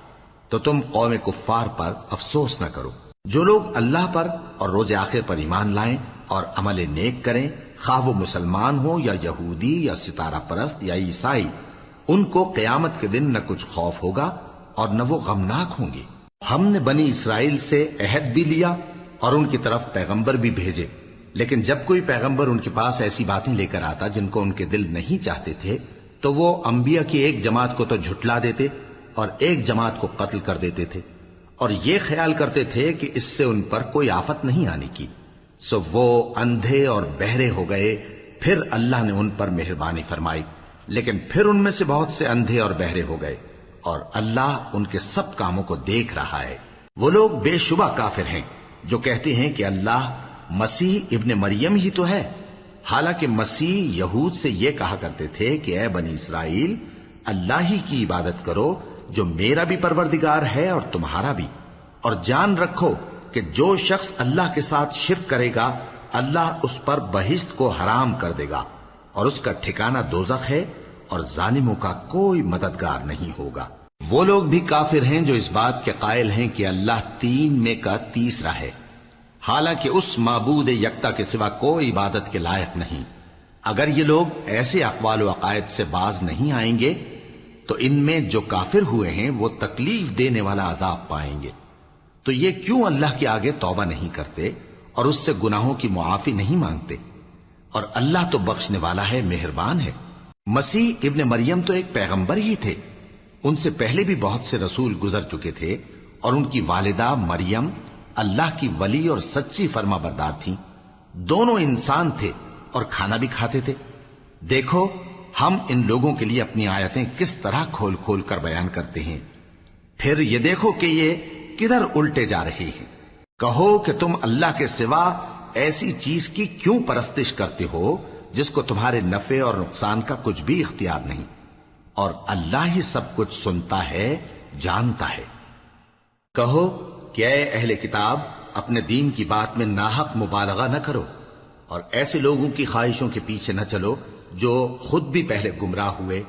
تو تم قوم کفار پر افسوس نہ کرو۔ جو لوگ اللہ پر اور روز آخر پر ایمان لائیں اور عمل نیک کریں، خواہ وہ مسلمان ہو یا یہودی یا ستارہ پرست یا عیسائی، ان کو قیامت کے دن نہ کچھ خوف ہوگا اور نہ وہ غمناک ہوں گے۔ ہم نے بنی اسرائیل سے عہد بھی لیا اور ان کی طرف پیغمبر بھی بھیجے، لیکن جب کوئی پیغمبر ان کے پاس ایسی باتیں لے کر آتا جن کو ان کے دل نہیں چاہتے تھے تو وہ انبیاء کی ایک جماعت کو تو جھٹلا دیتے اور ایک جماعت کو قتل کر دیتے تھے، اور یہ خیال کرتے تھے کہ اس سے ان پر کوئی آفت نہیں آنے کی، سو وہ اندھے اور بہرے ہو گئے۔ پھر اللہ نے ان پر مہربانی فرمائی، لیکن پھر ان میں سے بہت سے اندھے اور بہرے ہو گئے، اور اللہ ان کے سب کاموں کو دیکھ رہا ہے۔ وہ لوگ بے شبہ کافر ہیں جو کہتے ہیں کہ اللہ مسیح ابن مریم ہی تو ہے، حالانکہ مسیح یہود سے یہ کہا کرتے تھے کہ اے بنی اسرائیل، اللہ ہی کی عبادت کرو جو میرا بھی پروردگار ہے اور تمہارا بھی، اور جان رکھو کہ جو شخص اللہ کے ساتھ شرک کرے گا اللہ اس پر بہشت کو حرام کر دے گا، اور اس کا ٹھکانہ دوزخ ہے، اور ظالموں کا کوئی مددگار نہیں ہوگا۔ وہ لوگ بھی کافر ہیں جو اس بات کے قائل ہیں کہ اللہ تین میں کا تیسرا ہے، حالانکہ اس معبود یکتا کے سوا کوئی عبادت کے لائق نہیں۔ اگر یہ لوگ ایسے اقوال و عقائد سے باز نہیں آئیں گے تو ان میں جو کافر ہوئے ہیں وہ تکلیف دینے والا عذاب پائیں گے۔ تو یہ کیوں اللہ کے آگے توبہ نہیں کرتے اور اس سے گناہوں کی معافی نہیں مانگتے؟ اور اللہ تو بخشنے والا ہے، مہربان ہے۔ مسیح ابن مریم تو ایک پیغمبر ہی تھے، ان سے پہلے بھی بہت سے رسول گزر چکے تھے، اور ان کی والدہ مریم اللہ کی ولی اور سچی فرما بردار تھیں، دونوں انسان تھے اور کھانا بھی کھاتے تھے۔ دیکھو ہم ان لوگوں کے لیے اپنی آیتیں کس طرح کھول کھول کر بیان کرتے ہیں، پھر یہ دیکھو کہ یہ کدھر الٹے جا رہے ہیں۔ کہو کہ تم اللہ کے سوا ایسی چیز کی کیوں پرستش کرتے ہو جس کو تمہارے نفع اور نقصان کا کچھ بھی اختیار نہیں، اور اللہ ہی سب کچھ سنتا ہے، جانتا ہے۔ کہو کہ اے اہل کتاب، اپنے دین کی بات میں ناحق مبالغہ نہ کرو، اور ایسے لوگوں کی خواہشوں کے پیچھے نہ چلو جو خود بھی پہلے گمراہ ہوئے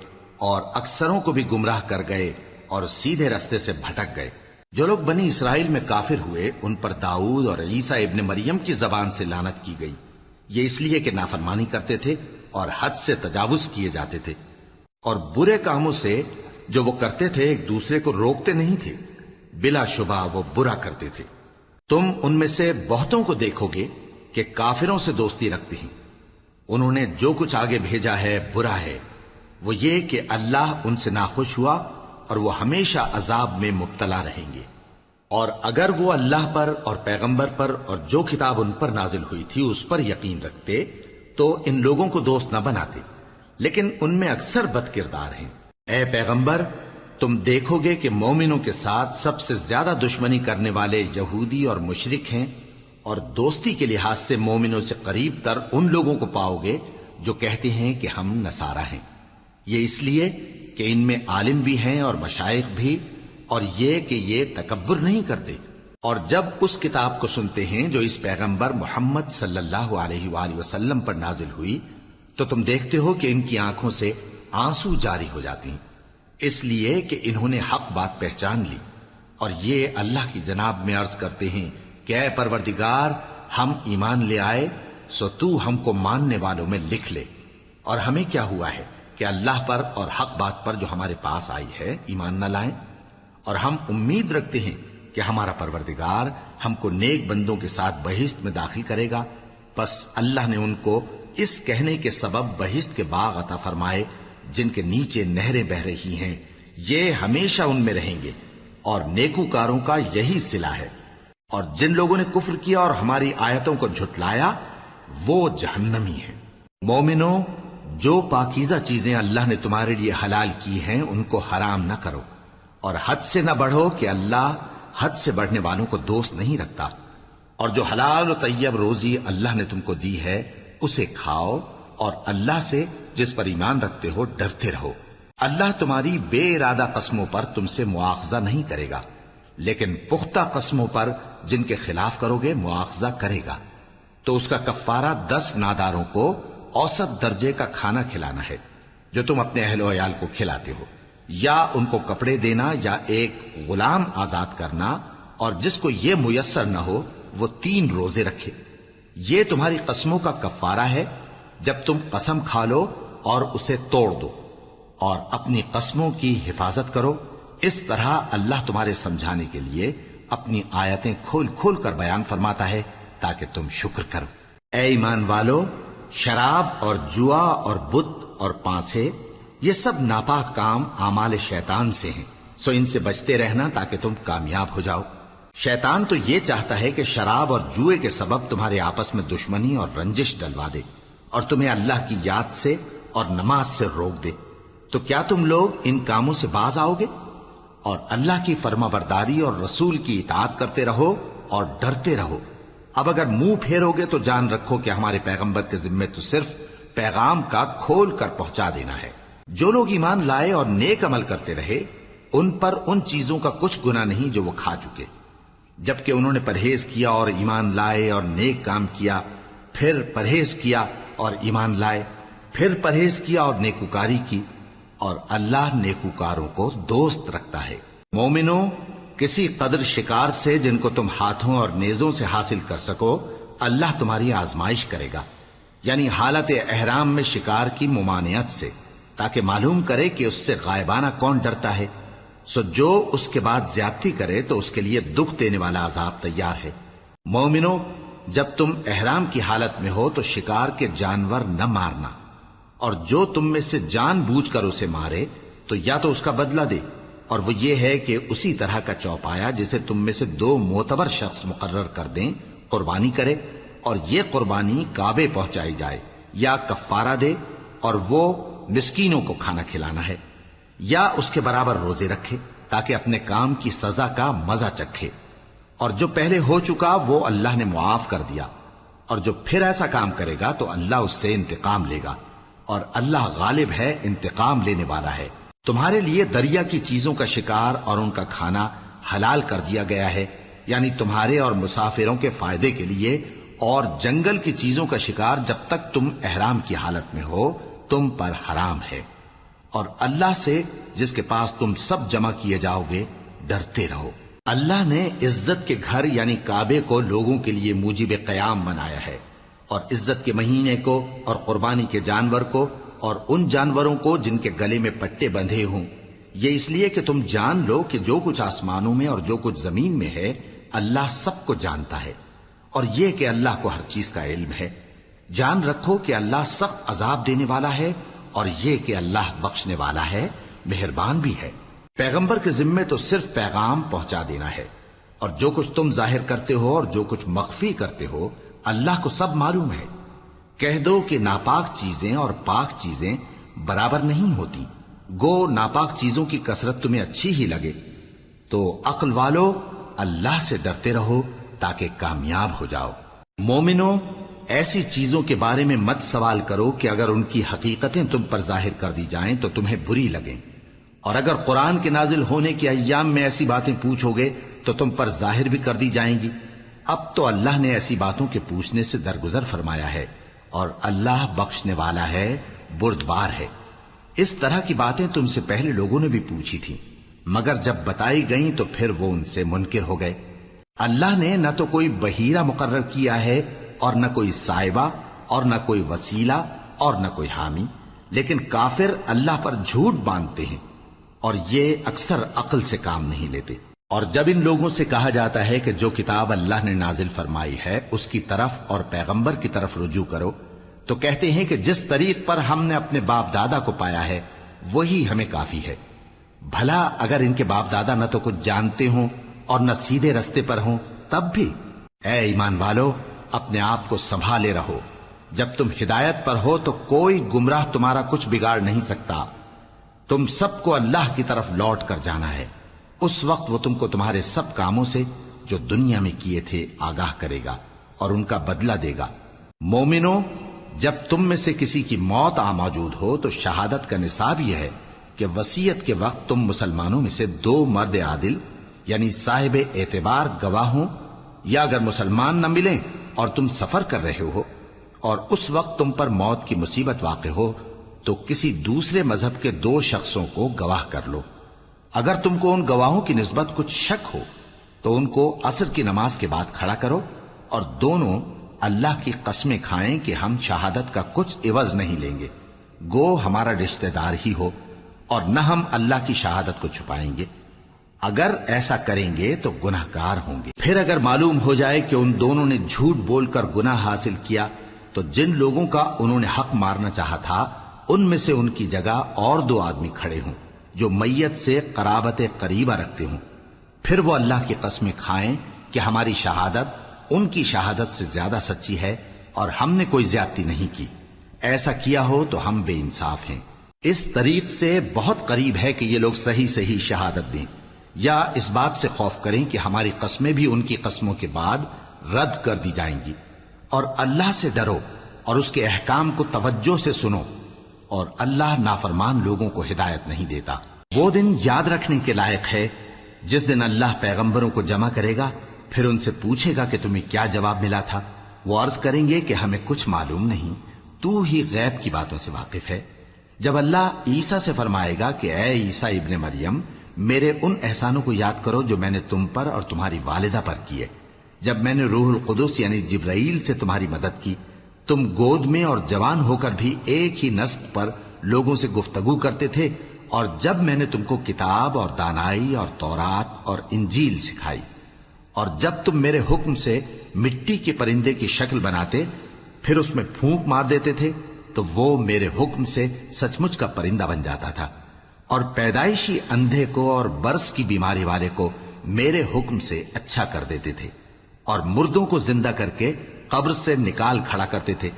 اور اکثروں کو بھی گمراہ کر گئے اور سیدھے رستے سے بھٹک گئے۔ جو لوگ بنی اسرائیل میں کافر ہوئے ان پر داؤد اور عیسیٰ ابن مریم کی زبان سے لعنت کی گئی، یہ اس لیے کہ نافرمانی کرتے تھے اور حد سے تجاوز کیے جاتے تھے، اور برے کاموں سے جو وہ کرتے تھے ایک دوسرے کو روکتے نہیں تھے، بلا شبہ وہ برا کرتے تھے۔ تم ان میں سے بہتوں کو دیکھو گے کہ کافروں سے دوستی رکھتے ہیں، انہوں نے جو کچھ آگے بھیجا ہے برا ہے، وہ یہ کہ اللہ ان سے ناخوش ہوا اور وہ ہمیشہ عذاب میں مبتلا رہیں گے۔ اور اگر وہ اللہ پر اور پیغمبر پر اور جو کتاب ان پر نازل ہوئی تھی اس پر یقین رکھتے تو ان لوگوں کو دوست نہ بناتے، لیکن ان میں اکثر بد کردار ہیں۔ اے پیغمبر، تم دیکھو گے کہ مومنوں کے ساتھ سب سے زیادہ دشمنی کرنے والے یہودی اور مشرک ہیں، اور دوستی کے لحاظ سے مومنوں سے قریب تر ان لوگوں کو پاؤ گے جو کہتے ہیں کہ ہم نصارہ ہیں۔ یہ اس لیے کہ ان میں عالم بھی ہیں اور مشائخ بھی، اور یہ کہ یہ تکبر نہیں کرتے۔ اور جب اس کتاب کو سنتے ہیں جو اس پیغمبر محمد صلی اللہ علیہ وآلہ وسلم پر نازل ہوئی تو تم دیکھتے ہو کہ ان کی آنکھوں سے آنسو جاری ہو جاتی ہیں، اس لیے کہ انہوں نے حق بات پہچان لی، اور یہ اللہ کی جناب میں عرض کرتے ہیں کہ اے پروردگار، ہم ایمان لے آئے سو تو ہم کو ماننے والوں میں لکھ لے۔ اور ہمیں کیا ہوا ہے کہ اللہ پر اور حق بات پر جو ہمارے پاس آئی ہے ایمان نہ لائیں، اور ہم امید رکھتے ہیں کہ ہمارا پروردگار ہم کو نیک بندوں کے ساتھ بہشت میں داخل کرے گا۔ پس اللہ نے ان کو اس کہنے کے سبب بہشت کے باغ عطا فرمائے جن کے نیچے نہریں بہ رہی ہیں، یہ ہمیشہ ان میں رہیں گے، اور نیکوکاروں کا یہی صلہ ہے۔ اور جن لوگوں نے کفر کیا اور ہماری آیتوں کو جھٹلایا وہ جہنمی ہیں۔ مومنوں، جو پاکیزہ چیزیں اللہ نے تمہارے لیے حلال کی ہیں ان کو حرام نہ کرو، اور حد سے نہ بڑھو کہ اللہ حد سے بڑھنے والوں کو دوست نہیں رکھتا۔ اور جو حلال و طیب روزی اللہ نے تم کو دی ہے اسے کھاؤ، اور اللہ سے جس پر ایمان رکھتے ہو ڈرتے رہو۔ اللہ تمہاری بے ارادہ قسموں پر تم سے مواخذہ نہیں کرے گا، لیکن پختہ قسموں پر جن کے خلاف کرو گے مواخذہ کرے گا۔ تو اس کا کفارہ 10 ناداروں کو اوسط درجے کا کھانا کھلانا ہے جو تم اپنے اہل و عیال کو کھلاتے ہو، یا ان کو کپڑے دینا یا ایک غلام آزاد کرنا، اور جس کو یہ میسر نہ ہو وہ 3 روزے رکھے۔ یہ تمہاری قسموں کا کفارہ ہے جب تم قسم کھا لو اور اسے توڑ دو، اور اپنی قسموں کی حفاظت کرو۔ اس طرح اللہ تمہارے سمجھانے کے لیے اپنی آیتیں کھول کھول کر بیان فرماتا ہے تاکہ تم شکر کرو۔ اے ایمان والو، شراب اور جوا اور بت اور پانسے یہ سب ناپاک کام اعمال شیطان سے ہیں، سو ان سے بچتے رہنا تاکہ تم کامیاب ہو جاؤ۔ شیطان تو یہ چاہتا ہے کہ شراب اور جوئے کے سبب تمہارے آپس میں دشمنی اور رنجش ڈلوا دے، اور تمہیں اللہ کی یاد سے اور نماز سے روک دے۔ تو کیا تم لوگ ان کاموں سے باز آؤ گے؟ اور اللہ کی فرما برداری اور رسول کی اطاعت کرتے رہو اور ڈرتے رہو۔ اب اگر منہ پھیرو گے تو جان رکھو کہ ہمارے پیغمبر کے ذمے تو صرف پیغام کا کھول کر پہنچا دینا ہے۔ جو لوگ ایمان لائے اور نیک عمل کرتے رہے ان پر ان چیزوں کا کچھ گناہ نہیں جو وہ کھا چکے، جبکہ انہوں نے پرہیز کیا اور ایمان لائے اور نیک کام کیا، پھر پرہیز کیا اور ایمان لائے، پھر پرہیز کیا اور نیکوکاری کی، اور اللہ نیکوکاروں کو دوست رکھتا ہے۔ مومنوں، کسی قدر شکار سے جن کو تم ہاتھوں اور نیزوں سے حاصل کر سکو اللہ تمہاری آزمائش کرے گا، یعنی حالت احرام میں شکار کی ممانعت سے، تاکہ معلوم کرے کہ اس سے غائبانہ کون ڈرتا ہے۔ سو جو اس کے بعد زیادتی کرے تو اس کے لیے دکھ دینے والا عذاب تیار ہے۔ مومنوں، جب تم احرام کی حالت میں ہو تو شکار کے جانور نہ مارنا، اور جو تم میں سے جان بوجھ کر اسے مارے تو یا تو اس کا بدلہ دے، اور وہ یہ ہے کہ اسی طرح کا چوپایا جسے تم میں سے 2 معتبر شخص مقرر کر دیں قربانی کرے، اور یہ قربانی کعبے پہنچائی جائے، یا کفارہ دے اور وہ مسکینوں کو کھانا کھلانا ہے، یا اس کے برابر روزے رکھے تاکہ اپنے کام کی سزا کا مزہ چکھے۔ اور جو پہلے ہو چکا وہ اللہ نے معاف کر دیا، اور جو پھر ایسا کام کرے گا تو اللہ اس سے انتقام لے گا، اور اللہ غالب ہے، انتقام لینے والا ہے۔ تمہارے لیے دریا کی چیزوں کا شکار اور ان کا کھانا حلال کر دیا گیا ہے، یعنی تمہارے اور مسافروں کے فائدے کے لیے، اور جنگل کی چیزوں کا شکار جب تک تم احرام کی حالت میں ہو تم پر حرام ہے۔ اور اللہ سے جس کے پاس تم سب جمع کیے جاؤ گے ڈرتے رہو۔ اللہ نے عزت کے گھر یعنی کعبے کو لوگوں کے لیے موجب قیام بنایا ہے، اور عزت کے مہینے کو اور قربانی کے جانور کو اور ان جانوروں کو جن کے گلے میں پٹے بندھے ہوں، یہ اس لیے کہ تم جان لو کہ جو کچھ آسمانوں میں اور جو کچھ زمین میں ہے اللہ سب کو جانتا ہے، اور یہ کہ اللہ کو ہر چیز کا علم ہے۔ جان رکھو کہ اللہ سخت عذاب دینے والا ہے، اور یہ کہ اللہ بخشنے والا ہے، مہربان بھی ہے۔ پیغمبر کے ذمے تو صرف پیغام پہنچا دینا ہے، اور جو کچھ تم ظاہر کرتے ہو اور جو کچھ مخفی کرتے ہو اللہ کو سب معلوم ہے۔ کہہ دو کہ ناپاک چیزیں اور پاک چیزیں برابر نہیں ہوتی، گو ناپاک چیزوں کی کثرت تمہیں اچھی ہی لگے، تو عقل والو اللہ سے ڈرتے رہو تاکہ کامیاب ہو جاؤ۔ مومنو، ایسی چیزوں کے بارے میں مت سوال کرو کہ اگر ان کی حقیقتیں تم پر ظاہر کر دی جائیں تو تمہیں بری لگیں، اور اگر قرآن کے نازل ہونے کے ایام میں ایسی باتیں پوچھو گے تو تم پر ظاہر بھی کر دی جائیں گی۔ اب تو اللہ نے ایسی باتوں کے پوچھنے سے درگزر فرمایا ہے، اور اللہ بخشنے والا ہے، بردبار ہے۔ اس طرح کی باتیں تم سے پہلے لوگوں نے بھی پوچھی تھی، مگر جب بتائی گئیں تو پھر وہ ان سے منکر ہو گئے۔ اللہ نے نہ تو کوئی بحیرہ مقرر کیا ہے اور نہ کوئی سائبہ اور نہ کوئی وسیلہ اور نہ کوئی حامی، لیکن کافر اللہ پر جھوٹ باندھتے ہیں اور یہ اکثر عقل سے کام نہیں لیتے۔ اور جب ان لوگوں سے کہا جاتا ہے کہ جو کتاب اللہ نے نازل فرمائی ہے اس کی طرف اور پیغمبر کی طرف رجوع کرو، تو کہتے ہیں کہ جس طریق پر ہم نے اپنے باپ دادا کو پایا ہے وہی ہمیں کافی ہے۔ بھلا اگر ان کے باپ دادا نہ تو کچھ جانتے ہوں اور نہ سیدھے رستے پر ہوں تب بھی؟ اے ایمان والو، اپنے آپ کو سنبھالے رہو، جب تم ہدایت پر ہو تو کوئی گمراہ تمہارا کچھ بگاڑ نہیں سکتا۔ تم سب کو اللہ کی طرف لوٹ کر جانا ہے، اس وقت وہ تم کو تمہارے سب کاموں سے جو دنیا میں کیے تھے آگاہ کرے گا اور ان کا بدلہ دے گا۔ مومنو، جب تم میں سے کسی کی موت آ موجود ہو تو شہادت کا نصاب یہ ہے کہ وصیت کے وقت تم مسلمانوں میں سے 2 مرد عادل یعنی صاحب اعتبار گواہ ہوں، یا اگر مسلمان نہ ملیں اور تم سفر کر رہے ہو اور اس وقت تم پر موت کی مصیبت واقع ہو تو کسی دوسرے مذہب کے 2 شخصوں کو گواہ کر لو۔ اگر تم کو ان گواہوں کی نسبت کچھ شک ہو تو ان کو عصر کی نماز کے بعد کھڑا کرو، اور دونوں اللہ کی قسمیں کھائیں کہ ہم شہادت کا کچھ عوض نہیں لیں گے، گو ہمارا رشتہ دار ہی ہو، اور نہ ہم اللہ کی شہادت کو چھپائیں گے۔ اگر ایسا کریں گے تو گناہ گار ہوں گے۔ پھر اگر معلوم ہو جائے کہ ان دونوں نے جھوٹ بول کر گناہ حاصل کیا تو جن لوگوں کا انہوں نے حق مارنا چاہا تھا ان میں سے ان کی جگہ اور 2 آدمی کھڑے ہوں جو میت سے قرابت قریبہ رکھتے ہوں، پھر وہ اللہ کی قسمیں کھائیں کہ ہماری شہادت ان کی شہادت سے زیادہ سچی ہے اور ہم نے کوئی زیادتی نہیں کی۔ ایسا کیا ہو تو ہم بے انصاف ہیں۔ اس طریق سے بہت قریب ہے کہ یہ لوگ صحیح شہادت دیں، یا اس بات سے خوف کریں کہ ہماری قسمیں بھی ان کی قسموں کے بعد رد کر دی جائیں گی۔ اور اللہ سے ڈرو اور اس کے احکام کو توجہ سے سنو، اور اللہ نافرمان لوگوں کو ہدایت نہیں دیتا۔ وہ دن یاد رکھنے کے لائق ہے جس دن اللہ پیغمبروں کو جمع کرے گا، پھر ان سے پوچھے گا کہ تمہیں کیا جواب ملا تھا۔ وہ عرض کریں گے کہ ہمیں کچھ معلوم نہیں، تو ہی غیب کی باتوں سے واقف ہے۔ جب اللہ عیسیٰ سے فرمائے گا کہ اے عیسیٰ ابن مریم، میرے ان احسانوں کو یاد کرو جو میں نے تم پر اور تمہاری والدہ پر کیے، جب میں نے روح القدس یعنی جبرائیل سے تمہاری مدد کی، تم گود میں اور جوان ہو کر بھی ایک ہی نسق پر لوگوں سے گفتگو کرتے تھے، اور جب میں نے تم کو کتاب اور دانائی اور تورات اور انجیل سکھائی، اور جب تم میرے حکم سے مٹی کے پرندے کی شکل بناتے پھر اس میں پھونک مار دیتے تھے تو وہ میرے حکم سے سچ مچ کا پرندہ بن جاتا تھا، اور پیدائشی اندھے کو اور برس کی بیماری والے کو میرے حکم سے اچھا کر دیتے تھے، اور مردوں کو زندہ کر کے قبر سے نکال کھڑا کرتے تھے۔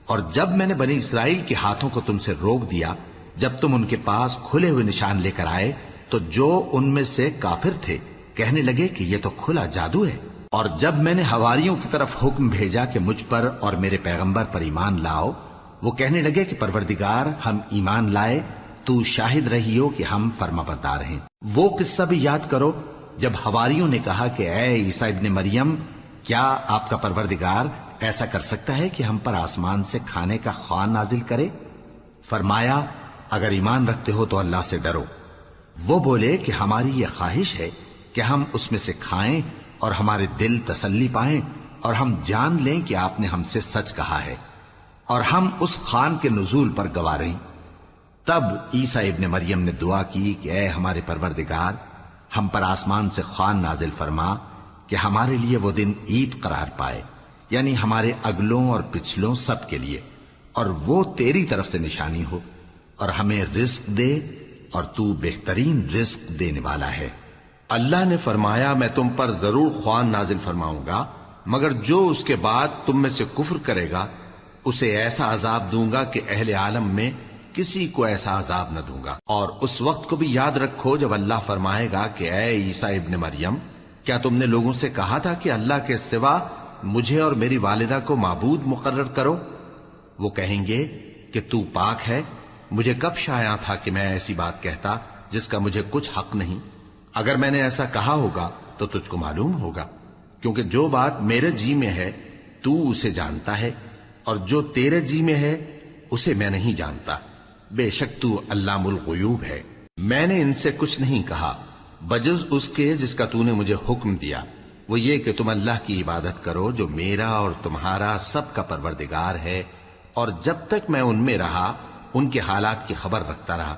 اور جب میں نے بنی اسرائیل کے ہاتھوں کو تم سے روک دیا جب تم ان کے پاس کھلے ہوئے نشان لے کر آئے تو جو ان میں سے کافر تھے کہنے لگے کہ یہ تو کھلا جادو ہے۔ اور جب میں نے حواریوں کی طرف حکم بھیجا کہ مجھ پر اور میرے پیغمبر پر ایمان لاؤ، وہ کہنے لگے کہ پروردگار ہم ایمان لائے، تو شاہد رہی ہو کہ ہم فرما بردار ہیں۔ وہ قصہ بھی یاد کرو جب حواریوں نے کہا کہ اے عیسیٰ ابن مریم، کیا آپ کا پروردگار ایسا کر سکتا ہے کہ ہم پر آسمان سے کھانے کا خوان نازل کرے؟ فرمایا اگر ایمان رکھتے ہو تو اللہ سے ڈرو۔ وہ بولے کہ ہماری یہ خواہش ہے کہ ہم اس میں سے کھائیں اور ہمارے دل تسلی پائیں اور ہم جان لیں کہ آپ نے ہم سے سچ کہا ہے، اور ہم اس خان کے نزول پر گواہ رہیں۔ تب عیسیٰ ابن مریم نے دعا کی کہ اے ہمارے پروردگار، ہم پر آسمان سے خوان نازل فرما کہ ہمارے لیے وہ دن عید قرار پائے، یعنی ہمارے اگلوں اور پچھلوں سب کے لیے، اور وہ تیری طرف سے نشانی ہو، اور ہمیں رزق دے، اور تو بہترین رزق دینے والا ہے۔ اللہ نے فرمایا میں تم پر ضرور خوان نازل فرماؤں گا، مگر جو اس کے بعد تم میں سے کفر کرے گا اسے ایسا عذاب دوں گا کہ اہل عالم میں کسی کو ایسا عذاب نہ دوں گا۔ اور اس وقت کو بھی یاد رکھو جب اللہ فرمائے گا کہ اے عیسیٰ ابن مریم، کیا تم نے لوگوں سے کہا تھا کہ اللہ کے سوا مجھے اور میری والدہ کو معبود مقرر کرو؟ وہ کہیں گے کہ تو پاک ہے، مجھے کب شایع تھا کہ میں ایسی بات کہتا جس کا مجھے کچھ حق نہیں۔ اگر میں نے ایسا کہا ہوگا تو تجھ کو معلوم ہوگا، کیونکہ جو بات میرے جی میں ہے تو اسے جانتا ہے، اور جو تیرے جی میں ہے اسے میں نہیں جانتا۔ بے شک تو علام الغیوب ہے۔ میں نے ان سے کچھ نہیں کہا بجز اس کے جس کا تو نے مجھے حکم دیا، وہ یہ کہ تم اللہ کی عبادت کرو جو میرا اور تمہارا سب کا پروردگار ہے، اور جب تک میں ان میں رہا ان کے حالات کی خبر رکھتا رہا۔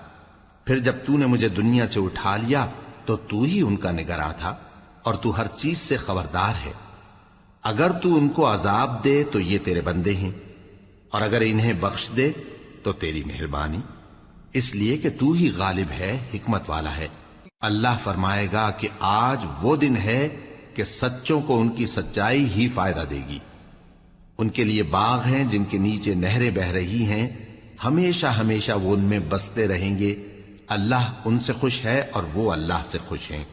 پھر جب تو نے مجھے دنیا سے اٹھا لیا تو تو ہی ان کا نگراں تھا، اور تو ہر چیز سے خبردار ہے۔ اگر تو ان کو عذاب دے تو یہ تیرے بندے ہیں، اور اگر انہیں بخش دے تو تیری مہربانی، اس لیے کہ تو ہی غالب ہے، حکمت والا ہے۔ اللہ فرمائے گا کہ آج وہ دن ہے کہ سچوں کو ان کی سچائی ہی فائدہ دے گی۔ ان کے لیے باغ ہیں جن کے نیچے نہریں بہ رہی ہیں، ہمیشہ ہمیشہ وہ ان میں بستے رہیں گے۔ اللہ ان سے خوش ہے اور وہ اللہ سے خوش ہیں،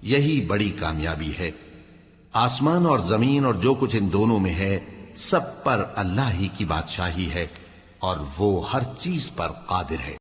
یہی بڑی کامیابی ہے۔ آسمان اور زمین اور جو کچھ ان دونوں میں ہے سب پر اللہ ہی کی بادشاہی ہے، اور وہ ہر چیز پر قادر ہے۔